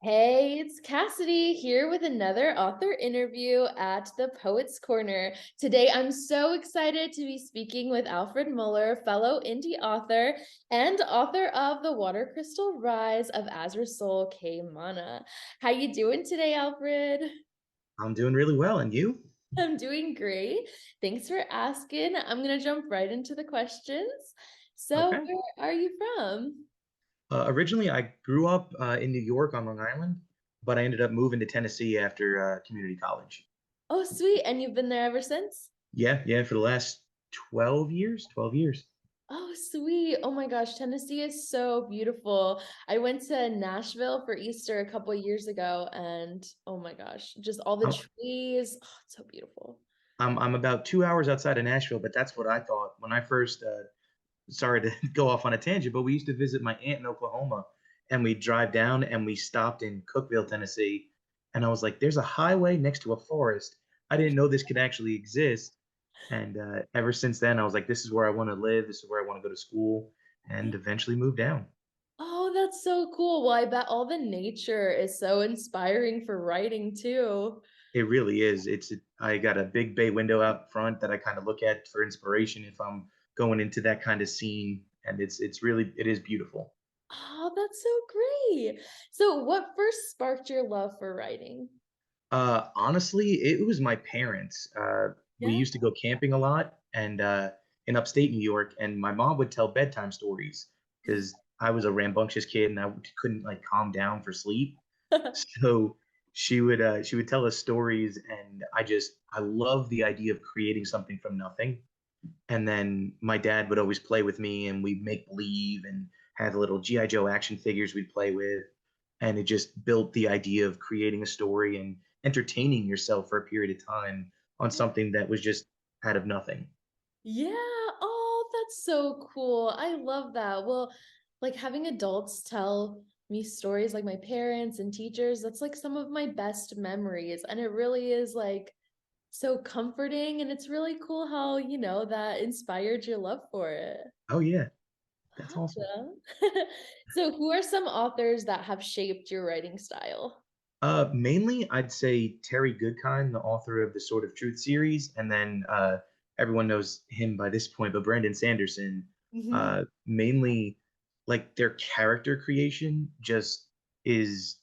Hey, it's Cassidy here with another author interview at the Poets Corner. Today, I'm so excited to be speaking with Alfred Muller, fellow indie author and author of The Water Crystal Rise of Azrisol Kaimana. How you doing today, Alfred? I'm doing really well, and you? I'm doing great. Thanks for asking. I'm gonna jump right into the questions. So, Okay. where are you from? Originally, I grew up in New York on Long Island, but I ended up moving to Tennessee after community college. Oh, sweet. And you've been there ever since? Yeah, for the last 12 years, 12 years. Oh, sweet. Oh my gosh, Tennessee is so beautiful. I went to Nashville for Easter a couple of years ago, and oh my gosh, just all the I'm, trees. Oh, it's so beautiful. I'm about 2 hours outside of Nashville, but that's what I thought when I first, sorry to go off on a tangent, but we used to visit my aunt in Oklahoma, and we'd drive down and we stopped in Cookeville, Tennessee. And I was like, there's a highway next to a forest. I didn't know this could actually exist. And ever since then, I was like, this is where I want to live. This is where I want to go to school, and eventually move down. Oh, that's so cool. Well, I bet all the nature is so inspiring for writing too. It really is. I got a big bay window out front that I kind of look at for inspiration if I'm going into that kind of scene, and it is beautiful. Oh, that's so great. So, what first sparked your love for writing? Honestly, it was my parents. We Yeah. used to go camping a lot, and in upstate New York, and my mom would tell bedtime stories because I was a rambunctious kid and I couldn't like calm down for sleep. So she would tell us stories, and I love the idea of creating something from nothing. And then my dad would always play with me, and we'd make believe and have little GI Joe action figures we'd play with, and it just built the idea of creating a story and entertaining yourself for a period of time on something that was just out of nothing. Yeah. Oh, that's so cool. I love that. Well, like having adults tell me stories like my parents and teachers, that's like some of my best memories. And it really is like so comforting. And it's really cool how, that inspired your love for it. Oh yeah, that's awesome. Awesome. So, who are some authors that have shaped your writing style? Mainly, I'd say Terry Goodkind, the author of the Sword of Truth series, and then everyone knows him by this point, but Brandon Sanderson. Mhm. Mainly, like their character creation just is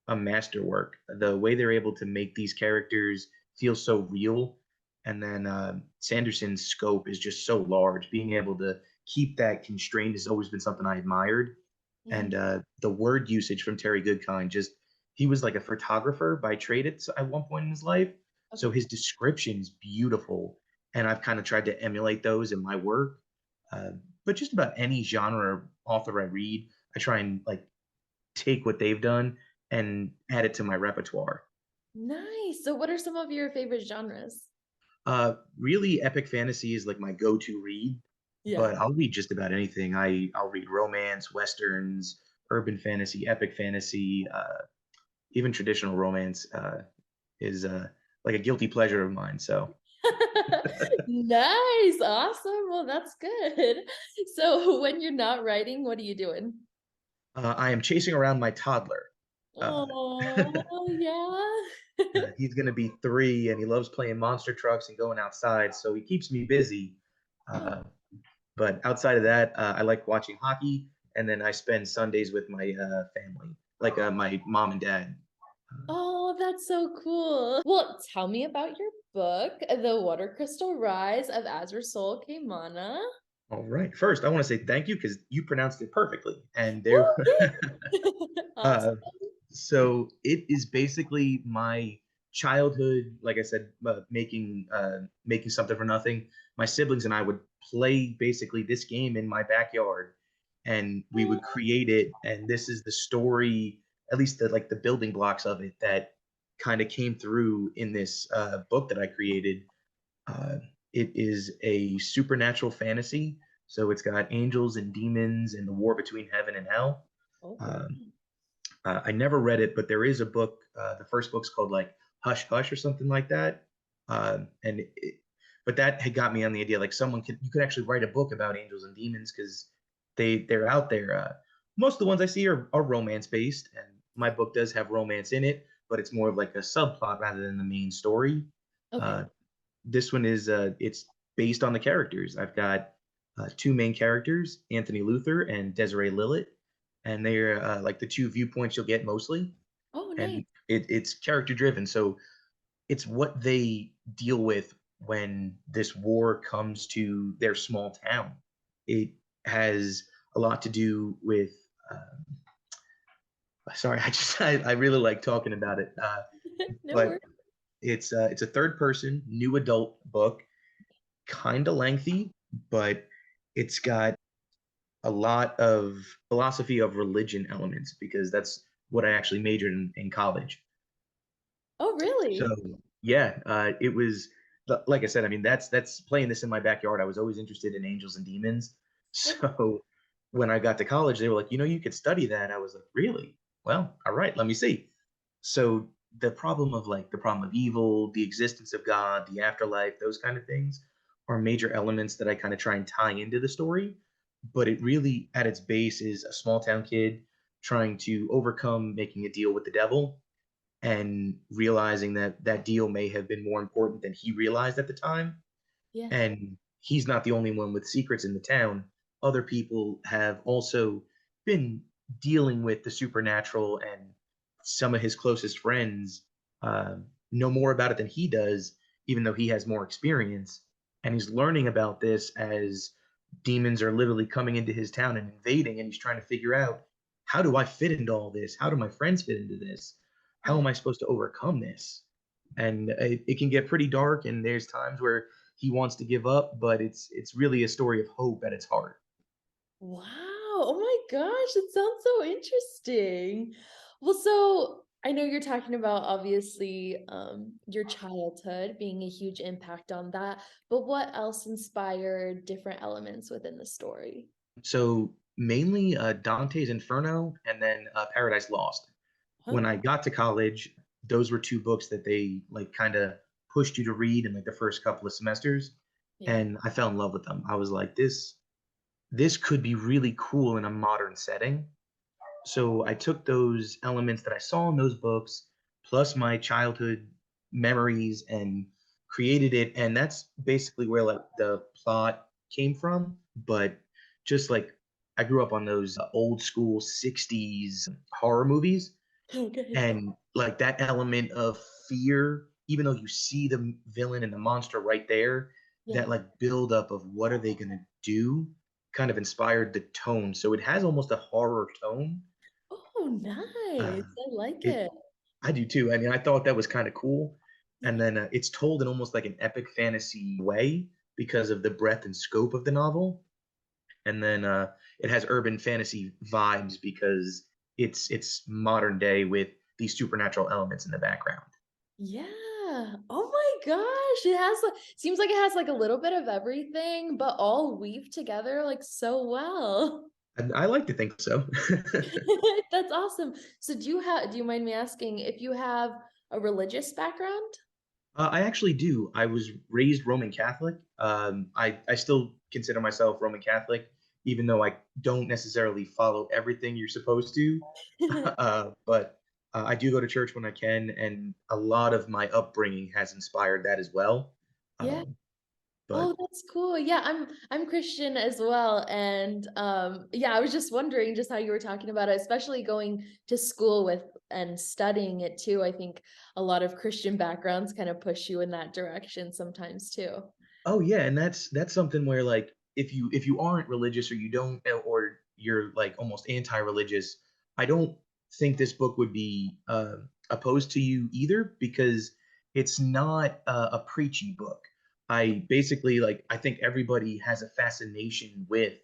a masterwork. The way they're able to make these characters feel so real, and then Sanderson's scope is just so large. Being able to keep that constrained has always been something I admired. Mhm. And the word usage from Terry Goodkind, just he was like a photographer by trade at one point in his life, so Okay. his description is beautiful, and I've kind of tried to emulate those in my work. Uh, but just about any genre or author I read, I try and like take what they've done and add it to my repertoire. Nice. So, what are some of your favorite genres? Really, epic fantasy is like my go-to read, Yeah. but I'll read just about anything. I'll read romance, westerns, urban fantasy, epic fantasy, even traditional romance is like a guilty pleasure of mine. So Nice. Awesome. Well, that's good. So, when you're not writing, what are you doing? I am chasing around my toddler. Uh, Oh, yeah. he's going to be 3, and he loves playing monster trucks and going outside, so he keeps me busy. Uh, But outside of that, I like watching hockey, and then I spend Sundays with my family, like my mom and dad. Oh, that's so cool. Well, tell me about your book, The Water Crystal Rise of Azrisol Kaimana. All right. First, I want to say thank you because you pronounced it perfectly. And there, Woo! Awesome. uh, so it is basically my childhood. Like I said, making something for nothing. My siblings and I would play basically this game in my backyard, and we would create it. And this is the story, at least the building blocks of it that kind of came through in this book that I created. Uh, it is a supernatural fantasy, so it's got angels and demons and the war between heaven and hell. Oh, Um, I never read it, but there is a book. The first book's called like Hush Hush or something like that. But that had got me on the idea like you could actually write a book about angels and demons because they're out there. Most of the ones I see are romance based, and my book does have romance in it, but it's more of like a subplot rather than the main story. Okay. Uh, this one is it's based on the characters. I've got two main characters, Anthony Luther and Desiree Lillet, and they're like the two viewpoints you'll get mostly, Oh, nice. and it's character driven. So it's what they deal with when this war comes to their small town. It has a lot to do with. Sorry, I really like talking about it, No but worries. it's a third person new adult book, kind of lengthy, but it's got a lot of philosophy of religion elements because that's what I actually majored in college. Oh, So really? yeah, it was like I said. I mean, that's playing this in my backyard. I was always interested in angels and demons. Okay. So when I got to college, they were like, you could study that. I was like, really? Well, all right, let me see. So the problem of evil, the existence of God, the afterlife, those kind of things are major elements that I kind of try and tie into the story. But it really, at its base, is a small town kid trying to overcome making a deal with the devil and realizing that that deal may have been more important than he realized at the time. Yeah. And he's not the only one with secrets in the town. Other people have also been dealing with the supernatural, and some of his closest friends know more about it than he does, even though he has more experience. And he's learning about this as demons are literally coming into his town and invading, and he's trying to figure out, how do I fit into all this? How do my friends fit into this? How Yeah. am I supposed to overcome this? And it can get pretty dark, and there's times where he wants to give up, but it's really a story of hope at its heart. Wow. Oh my gosh, it sounds so interesting. Well, so I know you're talking about obviously your childhood being a huge impact on that, but what else inspired different elements within the story? So mainly Dante's Inferno and then Paradise Lost. When I Okay. got to college, those were two books that they like kind of pushed you to read in like the first couple of semesters, Yeah. and I fell in love with them. I was like, this could be really cool in a modern setting. So I took those elements that I saw in those books, plus my childhood memories, and created it. And that's basically where like the plot came from. But just like I grew up on those old school 60s horror movies, Okay. and like that element of fear, even though you see the villain and the monster right there, Yeah. that like build up of what are they going to do kind of inspired the tone. So it has almost a horror tone. Oh, nice. uh, I like it it. I do too. I mean, I thought that was kind of cool. And Yeah. then it's told in almost like an epic fantasy way because of the breadth and scope of the novel. And then it has urban fantasy vibes because it's modern day with these supernatural elements in the background. Yeah. Oh my gosh. It has like seems like it has like a little bit of everything, but all weave together like so well. And I like to think so. That's awesome. So do you mind me asking if you have a religious background? I actually do. I was raised Roman Catholic. I still consider myself Roman Catholic, even though I don't necessarily follow everything you're supposed to. But I do go to church when I can, and a lot of my upbringing has inspired that as well. Yeah. Um, Oh, but that's cool. Yeah, I'm Christian as well. And yeah, I was just wondering just how you were talking about it, especially going to school with and studying it too. I think a lot of Christian backgrounds kind of push you in that direction sometimes too. Oh yeah, and that's something where like if you aren't religious or you don't or you're like almost anti-religious, I don't think this book would be opposed to you either because it's not a preachy book. I basically like I think everybody has a fascination with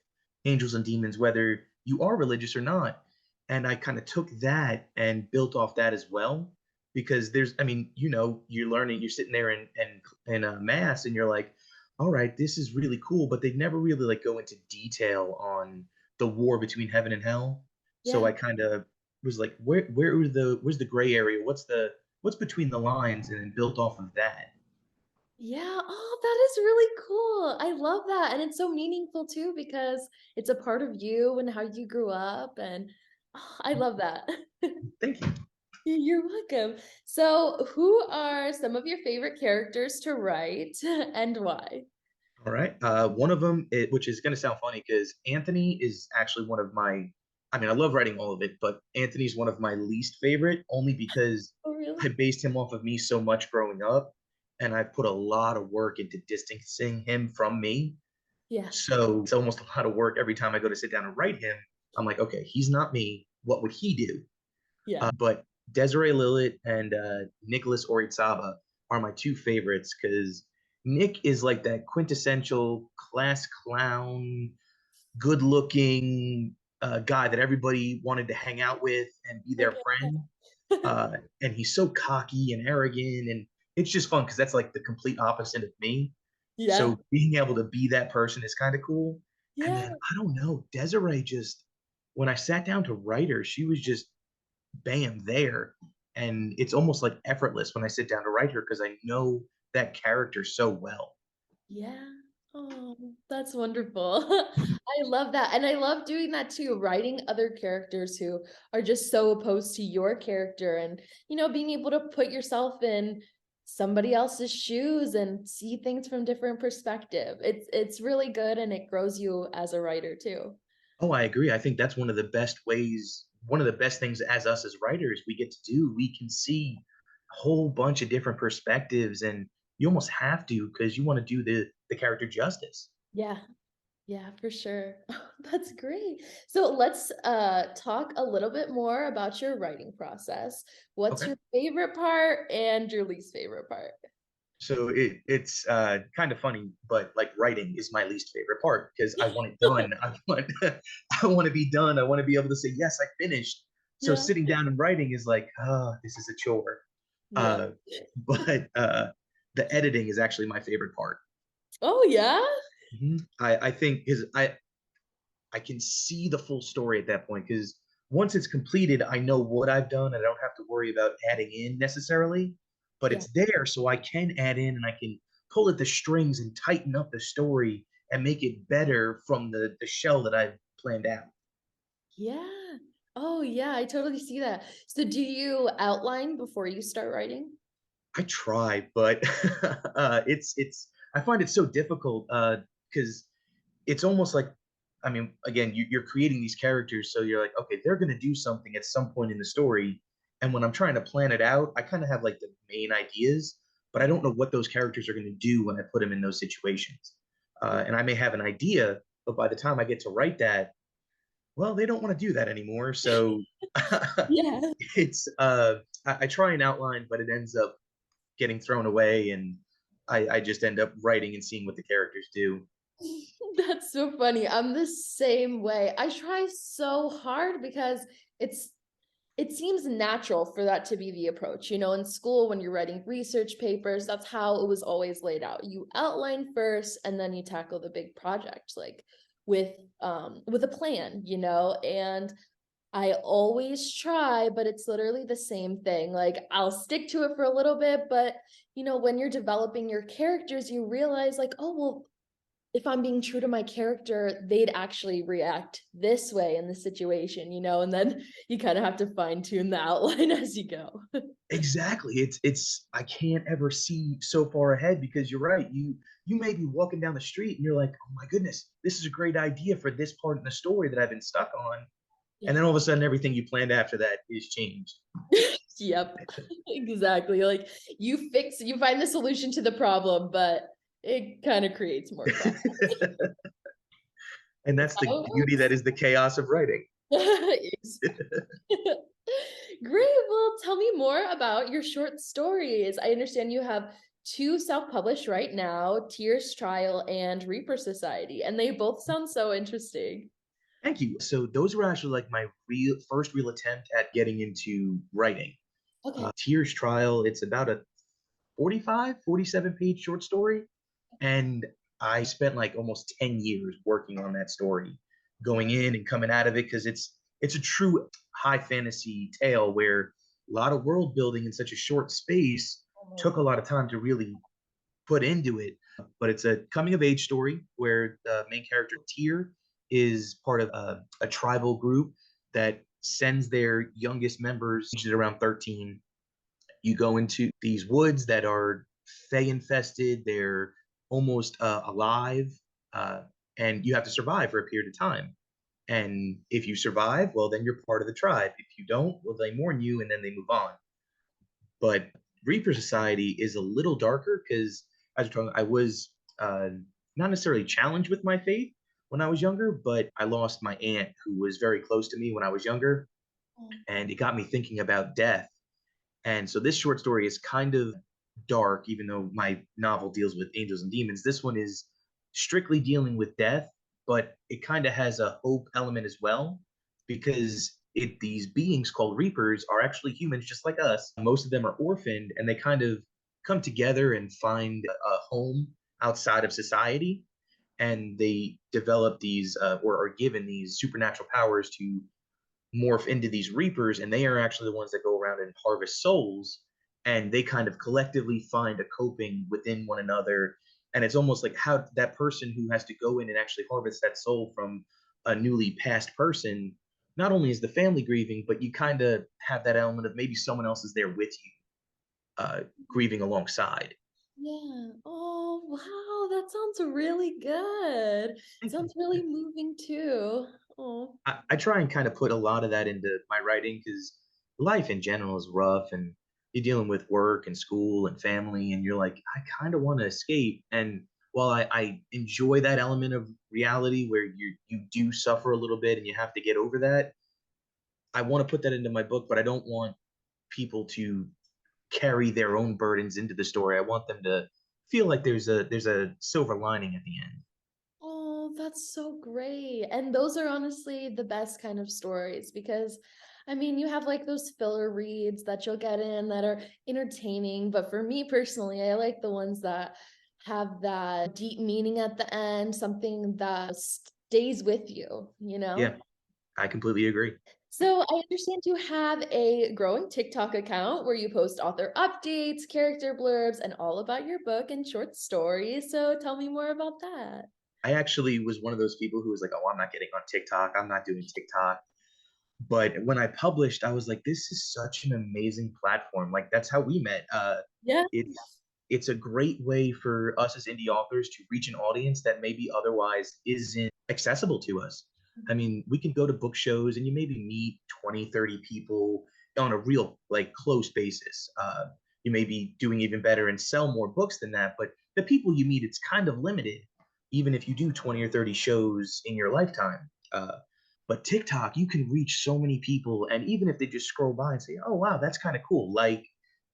angels and demons, whether you are religious or not. And I kind of took that and built off that as well because there's I mean you're learning you're sitting there in a mass and you're like, all right, this is really cool, but they never really like go into detail on the war between heaven and hell. So Yeah. I kind of was like, where's the gray area? What's between the lines, and then built off of that. Yeah. Oh, that is really cool. I love that. And it's so meaningful too because it's a part of you and how you grew up. And Oh, I love that. Thank you. You're welcome. So, who are some of your favorite characters to write and why? All right. One of them, which is going to sound funny because Anthony is actually one of my, I mean, I love writing all of it, but Anthony's one of my least favorite only because Oh, really? I based him off of me so much growing up. And I put a lot of work into distancing him from me. Yeah, So it's almost a lot of work every time I go to sit down and write him. I'm like, okay, he's not me. What would he do? yeah. But Desiree Lillet and Nicholas Orizaba are my two favorites because Nick is like that quintessential class clown, good looking guy that everybody wanted to hang out with and be their Okay. friend. And he's so cocky and arrogant. And it's just fun because that's like the complete opposite of me. Yeah, So being able to be that person is kind of cool. And yeah, then I don't know, Desiree just, when I sat down to write her, she was just bam there, and it's almost like effortless when I sit down to write her because I know that character so well. yeah. Oh, that's wonderful. I love that. And I love doing that too, writing other characters who are just so opposed to your character and, being able to put yourself in somebody else's shoes and see things from different perspective. It's really good and it grows you as a writer too. Oh, I agree. I think that's one of the best ways, one of the best things as us as writers we get to do. We can see a whole bunch of different perspectives, and you almost have to because you want to do the character justice. Yeah. Yeah, for sure. That's great. So let's talk a little bit more about your writing process. What's Okay. your favorite part and your least favorite part? So it's kind of funny, but like writing is my least favorite part because I want it done. I want I want to be done. I want to be able to say yes, I finished. So Yeah. sitting down and writing is like, oh, this is a chore. Yeah. Uh, but the editing is actually my favorite part. Oh, yeah? I think is I can see the full story at that point because once it's completed, I know what I've done and I don't have to worry about adding in necessarily. But Yeah. it's there, so I can add in and I can pull at the strings and tighten up the story and make it better from the shell that I've planned out. Yeah. Oh, yeah, I totally see that. So do you outline before you start writing? I try, but it's I find it so difficult because it's almost like, I mean, again, you're creating these characters, so you're like, okay, they're going to do something at some point in the story. And when I'm trying to plan it out, I kind of have like the main ideas, but I don't know what those characters are going to do when I put them in those situations. Yeah. And I may have an idea, but by the time I get to write that, well, they don't want to do that anymore. So Yeah. it's I try and outline, but it ends up getting thrown away, and I just end up writing and seeing what the characters do. That's so funny. I'm the same way. I try so hard because it's it seems natural for that to be the approach. In school, when you're writing research papers, that's how it was always laid out. You outline first and then you tackle the big project, like with a plan, and I always try, but it's literally the same thing. Like I'll stick to it for a little bit, but when you're developing your characters, you realize like, oh, well, if I'm being true to my character, they'd actually react this way in the situation, and then you kind of have to fine tune the outline as you go. Exactly. It's I can't ever see so far ahead because you're right. You may be walking down the street and you're like, "Oh my goodness, this is a great idea for this part in the story that I've been stuck on." And Yeah. then all of a sudden everything you planned after that is changed. Yep. Exactly. Like you find the solution to the problem, but it kind of creates more problems. And That's that's the how it beauty that is the chaos of writing. works. Great. Well, tell me more about your short stories. I understand you have two self-published right now, Tears Trial and Reaper Society, and they both sound so interesting. Thank you. So those were actually like my real first real attempt at getting into writing. Okay. Tears Trial, it's about a 45, 47 page short story. And I spent like almost 10 years working on that story, going in and coming out of it because it's a true high fantasy tale where a lot of world building in such a short space Oh my took a God. lot of time to really put into it. But it's a coming of age story where the main character Tyr is part of a tribal group that sends their youngest members aged around 13. You go into these woods that are fey infested. They're almost alive, uh, and you have to survive for a period of time. And if you survive, well, then you're part of the tribe. If you don't, well, they mourn you and then they move on. But Reaper Society is a little darker because, as we're talking, I was not necessarily challenged with my faith when I was younger, but I lost my aunt who was very close to me when I was younger, Oh, and it got me thinking about death. And so this short story is kind of dark, even though my novel deals with angels and demons. This one is strictly dealing with death, but it kind of has a hope element as well, because these beings called reapers are actually humans just like us. Most of them are orphaned, and they kind of come together and find a home outside of society, and they develop these or are given these supernatural powers to morph into these reapers, and they are actually the ones that go around and harvest souls, and they kind of collectively find a coping within one another. And it's almost like how that person who has to go in and actually harvest that soul from a newly passed person, not only is the family grieving, but you kind of have that element of maybe someone else is there with you, grieving alongside. yeah. Oh, wow. That sounds really good. Thank you. Sounds really moving too. Oh, I try and kind of put a lot of that into my writing because life in general is rough, and you're dealing with work and school and family, and you're like, I kind of want to escape. And while I enjoy that element of reality where you do suffer a little bit and you have to get over that, I want to put that into my book, but I don't want people to carry their own burdens into the story. I want them to feel like there's a silver lining at the end. oh, that's so great. And those are honestly the best kind of stories because I mean, you have like those filler reads that you'll get in that are entertaining, but for me personally, I like the ones that have that deep meaning at the end, something that stays with you, you Yeah, know? I completely agree. So I understand you have a growing TikTok account where you post author updates, character blurbs, and all about your book and short stories. So tell me more about that. I actually was one of those people who was like, "Oh, I'm not getting on TikTok. I'm not doing TikTok." But when I published, I was like, "This is such an amazing platform." Like that's how we met. Yeah. It's a great way for us as indie authors to reach an audience that maybe otherwise isn't accessible to us. I mean, we can go to book shows and you maybe meet 20, 30 people on a real like close basis. You may be doing even better and sell more books than that, but the people you meet, it's kind of limited, even if you do 20 or 30 shows in your lifetime. But TikTok, you can reach so many people, and even if they just scroll by and say, "Oh wow, that's kind of cool," like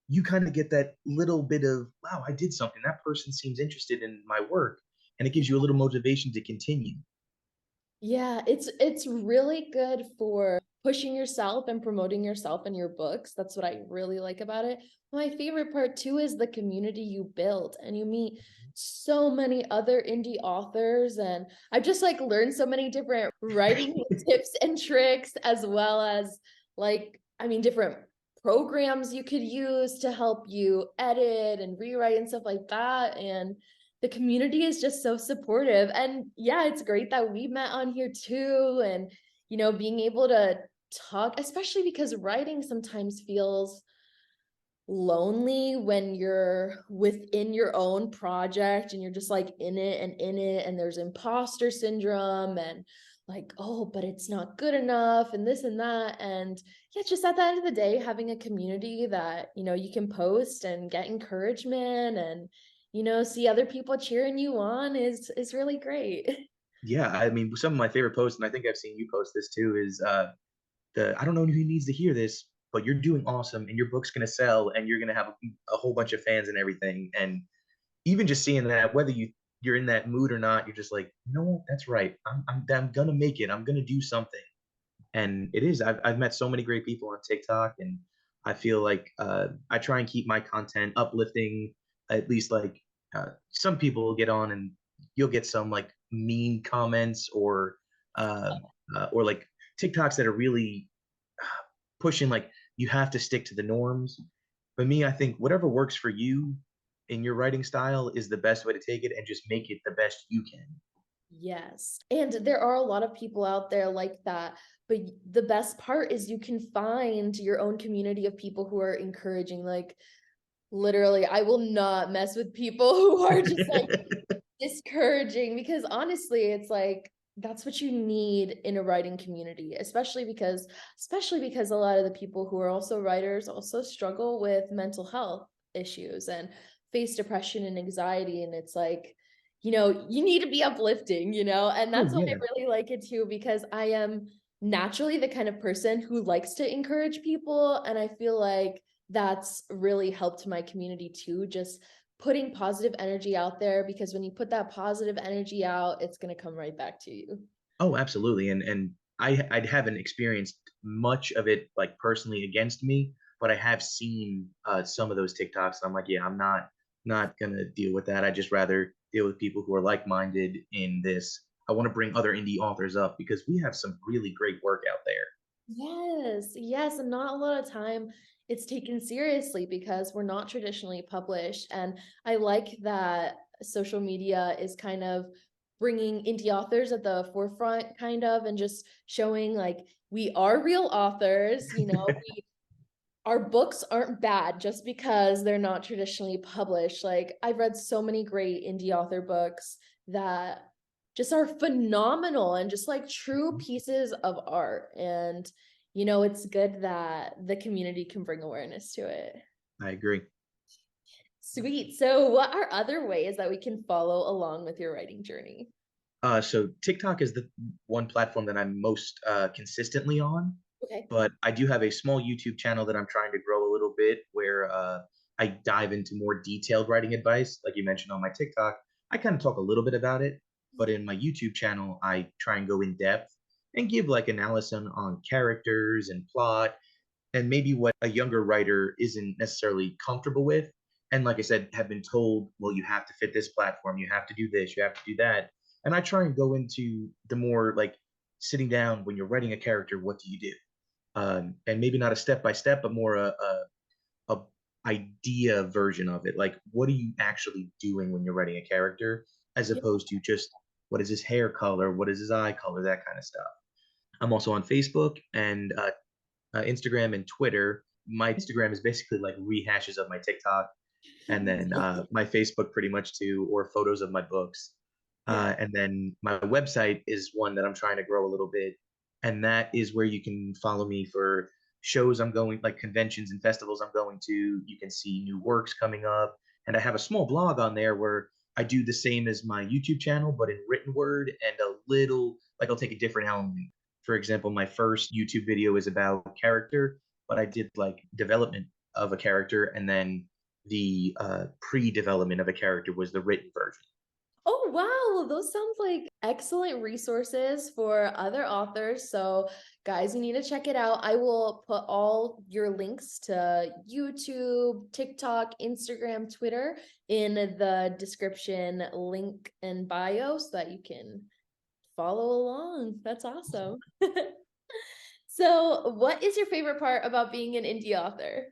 you kind of get that little bit of, "Wow, I did something. That person seems interested in my work," and it gives you a little motivation to continue. Yeah, it's really good for pushing yourself and promoting yourself in your books. That's what I really like about it. My favorite part too is the community you build and you meet so many other indie authors and I've just like learned so many different writing tips and tricks as well as like I mean different programs you could use to help you edit and rewrite and stuff like that and the community is just so supportive. And yeah, it's great that we met on here too. And, you know, being able to talk, especially because writing sometimes feels lonely when you're within your own project and you're just like in it and in it and there's imposter syndrome and like oh but it's not good enough and this and that and yeah just at the end of the day having a community that you know you can post and get encouragement and you know see other people cheering you on is really great. Yeah, I mean, some of my favorite posts, and I think I've seen you post this too, is the I don't know who needs to hear this, but you're doing awesome, and your book's gonna sell, and you're gonna have a whole bunch of fans and everything. And even just seeing that, whether you're in that mood or not, you're just like, you know what, that's right. I'm gonna make it. I'm gonna do something. And it is. I've met so many great people on TikTok, and I feel like I try and keep my content uplifting. At least like some people get on and you'll get some like mean comments uh, or like TikToks that are really pushing like you have to stick to the norms. For me, I think whatever works for you in your writing style is the best way to take it and just make it the best you can. Yes. And there are a lot of people out there like that. But the best part is you can find your own community of people who are encouraging. Like, literally, I will not mess with people who are just like discouraging, because honestly, it's like that's what you need in a writing community, especially because a lot of the people who are also writers also struggle with mental health issues and face depression and anxiety. And it's like, you need to be uplifting, and Oh that's why I yeah. really like it too, because I am naturally the kind of person who likes to encourage people. And I feel like that's really helped my community too, just putting positive energy out there, because when you put that positive energy out, it's going to come right back to you. Oh, absolutely. And I haven't experienced much of it like personally against me, but I have seen some of those TikToks. I'm like, yeah, I'm not gonna deal with that. I just rather deal with people who are like-minded in this. I want to bring other indie authors up because we have some really great work out there. Yes, yes, and not a lot of time it's taken seriously because we're not traditionally published. And I like that social media is kind of bringing indie authors at the forefront, kind of, and just showing like we are real authors, our books aren't bad just because they're not traditionally published. Like, I've read so many great indie author books that just are phenomenal and just like true pieces of art. And it's good that the community can bring awareness to it. I agree. Sweet. So what are other ways that we can follow along with your writing journey? So TikTok is the one platform that I'm most consistently on, Okay. but I do have a small YouTube channel that I'm trying to grow a little bit where I dive into more detailed writing advice. Like you mentioned on my TikTok, I kind of talk a little bit about it, but in my YouTube channel, I try and go in depth and give like analysis on characters and plot and maybe what a younger writer isn't necessarily comfortable with. And like I said, have been told, well, you have to fit this platform, you have to do this, you have to do that. And I try and go into the more like sitting down when you're writing a character, what do you do? And maybe not a step by step, but more a idea version of it. Like, what are you actually doing when you're writing a character, as Yeah. opposed to just what is his hair color, what is his eye color, that kind of stuff. I'm also on Facebook and Instagram and Twitter. My Instagram is basically like rehashes of my TikTok, and then my Facebook pretty much too, or photos of my books. Yeah. And then my website is one that I'm trying to grow a little bit, and that is where you can follow me for shows I'm going, like conventions and festivals I'm going to. You can see new works coming up, and I have a small blog on there where I do the same as my YouTube channel, but in written word and a little like I'll take a different element. For example, my first YouTube video is about character, but I did like development of a character, and then the pre-development of a character was the written version. Oh, wow. Those sounds like excellent resources for other authors. So, guys, you need to check it out. I will put all your links to YouTube, TikTok, Instagram, Twitter in the description link and bio so that you can follow along. That's awesome. So, what is your favorite part about being an indie author?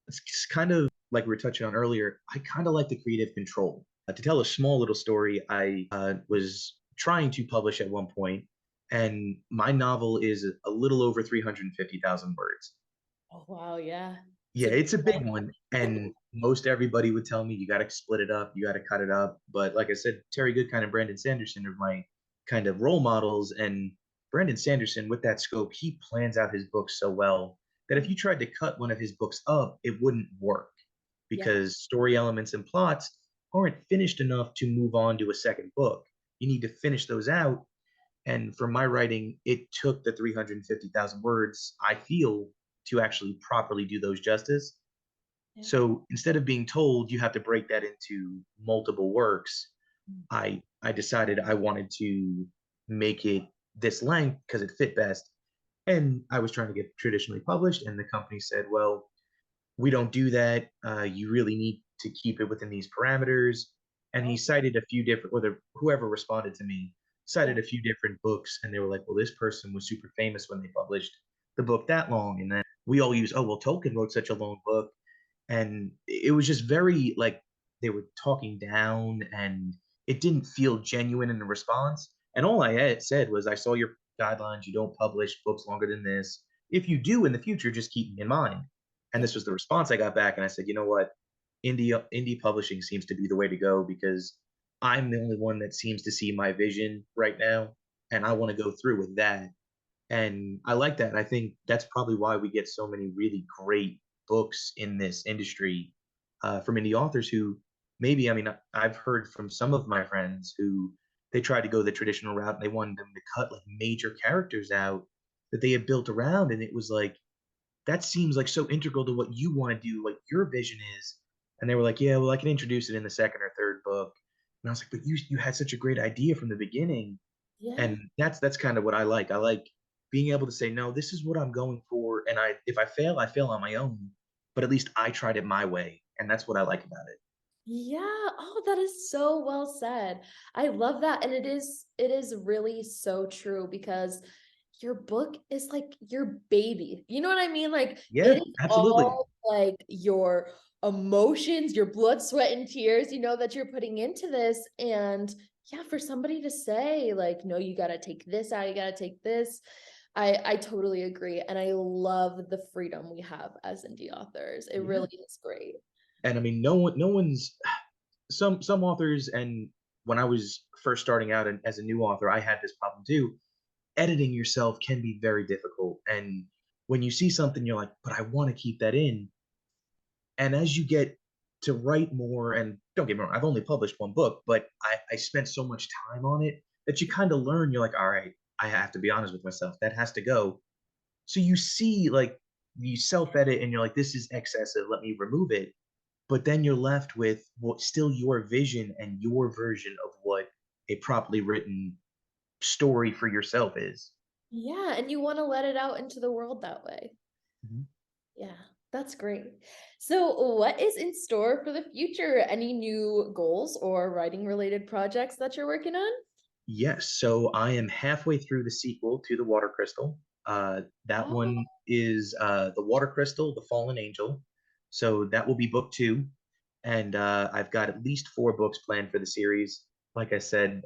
It's kind of like we were touching on earlier. I kind of like the creative control. To tell a small little story, I was trying to publish at one point, and my novel is a little over 350,000 words. Oh, wow. Yeah. It's Yeah, a big it's a big one. one, and most everybody would tell me you got to split it up, you got to cut it up. But like I said, Terry Goodkind and Brandon Sanderson are my kind of role models, and Brandon Sanderson, with that scope, he plans out his books so well that if you tried to cut one of his books up, it wouldn't work Yeah. because story elements and plots aren't finished enough to move on to a second book. You need to finish those out, and for my writing, it took the 350,000 words, I feel, to actually properly do those justice. Yeah. So instead of being told you have to break that into multiple works, Mm. I decided I wanted to make it this length because it fit best. And I was trying to get traditionally published, and the company said, "Well, we don't do that. You really need to keep it within these parameters." And he Oh, cited a few different, or whoever responded to me yeah. cited a few different books, and they were like, "Well, this person was super famous when they published the book that long," and then we all use, "Oh, well, Tolkien wrote such a long book," and it was just very like they were talking down, and it didn't feel genuine in the response. And all I had said was, I saw your guidelines. You don't publish books longer than this. If you do in the future, just keep me in mind. And Yeah. this was the response I got back. And I said, you know what? Indie publishing seems to be the way to go because I'm the only one that seems to see my vision right now. And I want to go through with that. And I like that. I think that's probably why we get so many really great books in this industry from indie authors who maybe, I mean, I've heard from some of my friends who they tried to go the traditional route and they wanted them to cut like major characters out that they had built around. And it was like, that seems like so integral to what you want to do, what your vision is. And they were like, yeah, well, I can introduce it in the second or third book. And I was like, but you had such a great idea from the beginning, Yeah. and that's kind of what I like. I like being able to say, no, this is what I'm going for, and if I fail on my own, but at least I tried it my way, and that's what I like about it. Yeah. Oh, that is so well said. I love that. And it is really so true because your book is like your baby. You know what I mean? Like it Yeah, is absolutely. all like your emotions, your blood, sweat, and tears, that you're putting into this. And yeah, for somebody to say, like, no, you gotta take this out, you gotta take this. I totally agree. And I love the freedom we have as indie authors. It Yeah, really is great. and I mean, no one's some authors, and when I was first starting out and as a new author, I had this problem too. Editing yourself can be very difficult, and when you see something, you're like, but I want to keep that in. And as you get to write more, and don't get me wrong, I've only published one book, but I spent so much time on it that you kind of learn. You're like, all right, I have to be honest with myself. That has to go. So you see, like, you self edit and you're like, this is excessive. Let me remove it. But then you're left with what still your vision and your version of what a properly written story for yourself is. Yeah, and you wanna let it out into the world that way. Mhm. Yeah, that's great. So, what is in store for the future? Any new goals or writing related projects that you're working on? Yes, so I am halfway through the sequel to The Water Crystal. That Oh, one is The Water Crystal, The Fallen Angel. So that will be book two. And I've got at least four books planned for the series. Like I said,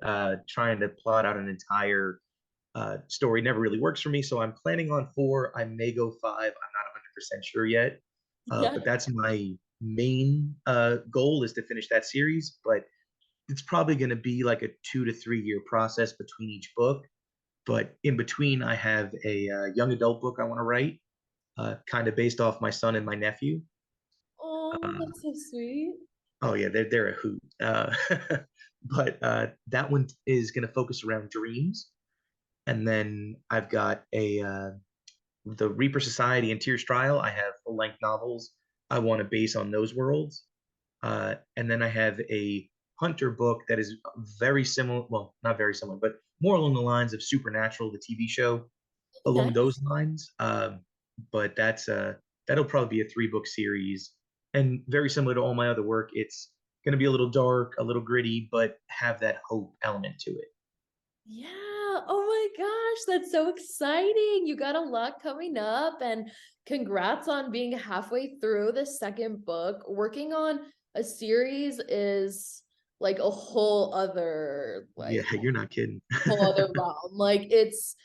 trying to plot out an entire story never really works for me. So I'm planning on four. I may go five. I'm not 100% sure yet. yeah. But that's my main goal, is to finish that series. But it's probably going to be like a 2 to 3 year process between each book. But in between, I have a young adult book I want to write, kind of based off my son and my nephew. Oh, Uh, that's so sweet. oh yeah, they're a hoot. But that one is going to focus around dreams, and then I've got a the Reaper Society and Tears Trial. I have full length novels I want to base on those worlds. And then I have a Hunter book that is very similar. Well, not very similar, but more along the lines of Supernatural, the TV show, along Nice. those lines. But that'll probably be a 3 book series, and very similar to all my other work. It's going to be a little dark, a little gritty, but have that hope element to it. Yeah. Oh my gosh, that's so exciting. You got a lot coming up, and congrats on being halfway through the second book. Working on a series is like a whole other Yeah, like you're not kidding. whole other realm. Like it's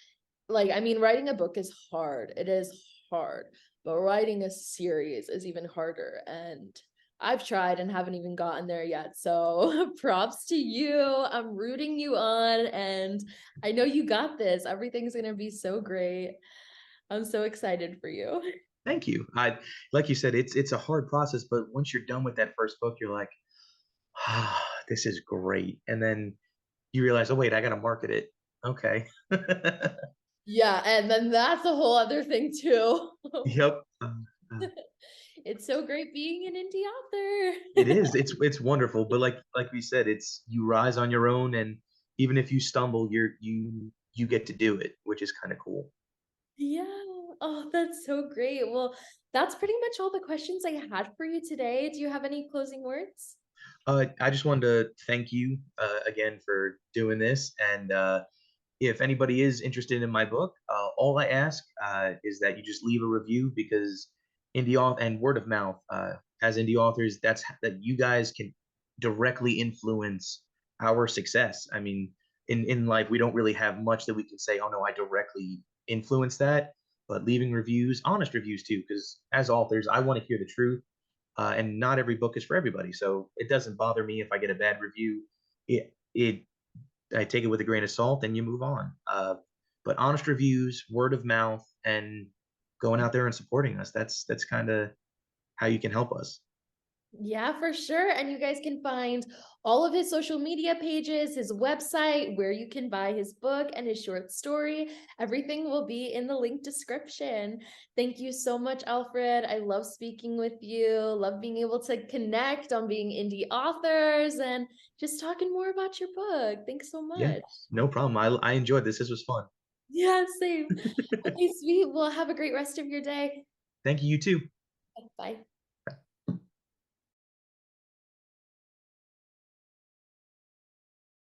like I mean writing a book is hard. It is hard. But writing a series is even harder, and I've tried and haven't even gotten there yet. So props to you. I'm rooting you on, and I know you got this. Everything's going to be so great. I'm so excited for you. Thank you. Like you said, it's a hard process, but once you're done with that first book, you're like, ah, this is great. And then you realize, oh wait, I got to market it. Okay. Yeah, and then that's a whole other thing too. Yep. It's so great being an indie It author. is. It's wonderful. But like we said, it's you rise on your own, and even if you stumble, you get to do it, which is kind of cool. Yeah. Oh, that's so great. Well, that's pretty much all the questions I had for you today. Do you have any closing words? I just wanted to thank you again for doing this, and if anybody is interested in my book, all I ask is that you just leave a review, because indie author and word of mouth, as indie authors, that you guys can directly influence our success. I mean, in life we don't really have much that we can say, oh no, I directly influence that. But leaving reviews, honest reviews too, because as authors, I want to hear the truth, and not every book is for everybody. So it doesn't bother me if I get a bad review. It I take it with a grain of salt, and you move on. But honest reviews, word of mouth, and going out there and supporting us. That's kind of how you can help us. Yeah, for sure. And you guys can find all of his social media pages, his website, where you can buy his book and his short story. Everything will be in the link description. Thank you so much, Alfred. I love speaking with you. Love being able to connect on being indie authors and just talking more about your book. Thanks so Yeah, much. no problem. I enjoyed this. This was fun. Yeah, same. Okay, sweet. Well, have a great rest of your day. Thank you. You too. Bye.